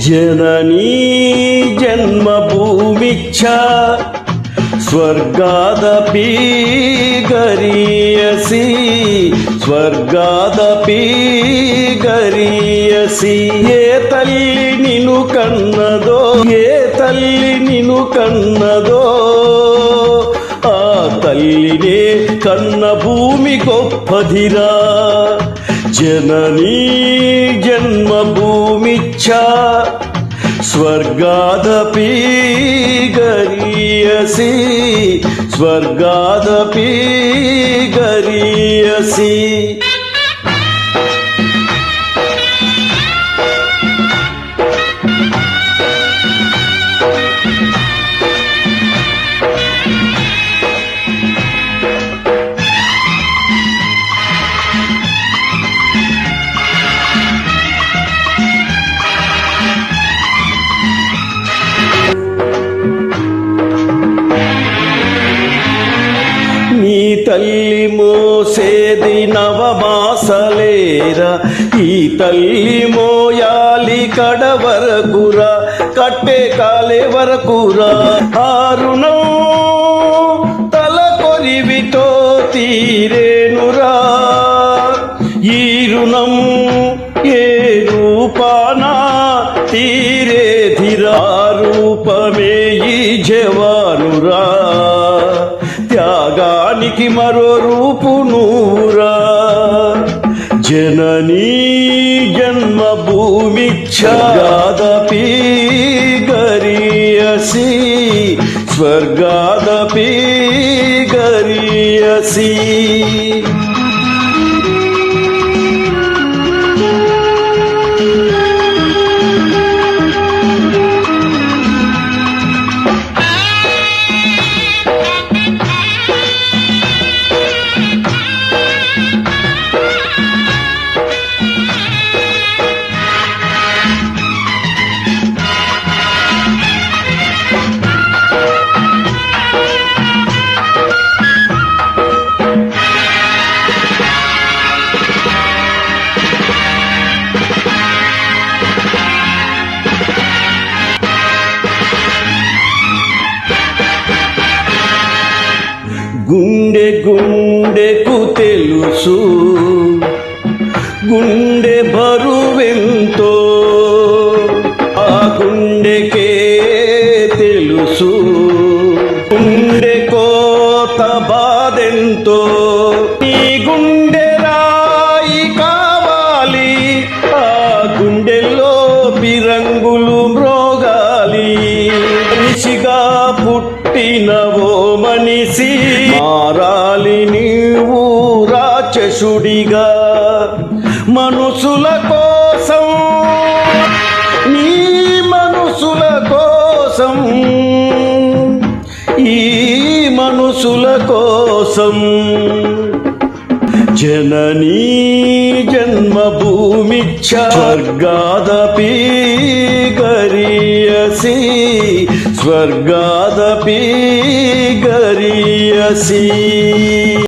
ಜನನೀ ಜನ್ಮಭೂಮಿಚ್ಛ ಸ್ವರ್ಗಾದಪಿ ಗರೀಯಸಿ ಸ್ವರ್ಗಾದಪಿ ಗರೀಯಸಿ ఏ తల్లి నిన్ను కన్నదో ఏ తల్లి నిన్ను కన్నదో ఆ తల్లినే కన్న భూమి గొప్పదిరా ಜನನೀ ಜನ್ಮಭೂಮಿಚ್ಛ ಸ್ವರ್ಗಾದಪಿ ಗರೀಯಸಿ ಸ್ವರ್ಗಾದಪಿ ಗರೀಯಸಿ తల్లి మోసేది నవమాసలేరా ఈ తల్లి మోయాలి కడ వరకురా కట్టే కాలే వరకురా ఆ రుణం తల కొరివితో తీరేనురా ఈ రుణం ఏ రూపానా తీరేధిరా రూపమే ఈ జవానురా త్యాగానికి మరో రూపు నూరా జననీ జన్మభూమిచ్ఛ స్వర్గాదపి గరీయసి స్వర్గాదపి గరీయసి గుండె గుండెకు తెలుసు గుండె బరువెంతో ఆ గుండెకే తెలుసు గుండె కోత బాధెంతో ఈ గుండె రాయి కావాలి ఆ గుండెల్లో బిరంగులు మ్రోగాలి మనిషిగా పుట్టినవో మనిషి మారాలి నీవు రాక్షసుడిగా మనుషుల కోసం నీ మనుషుల కోసం ఈ మనుషుల కోసం జననీ జన్మభూమిచ్ఛ స్వర్గాదపి గరీయసి స్వర్గాదపి గరీయసి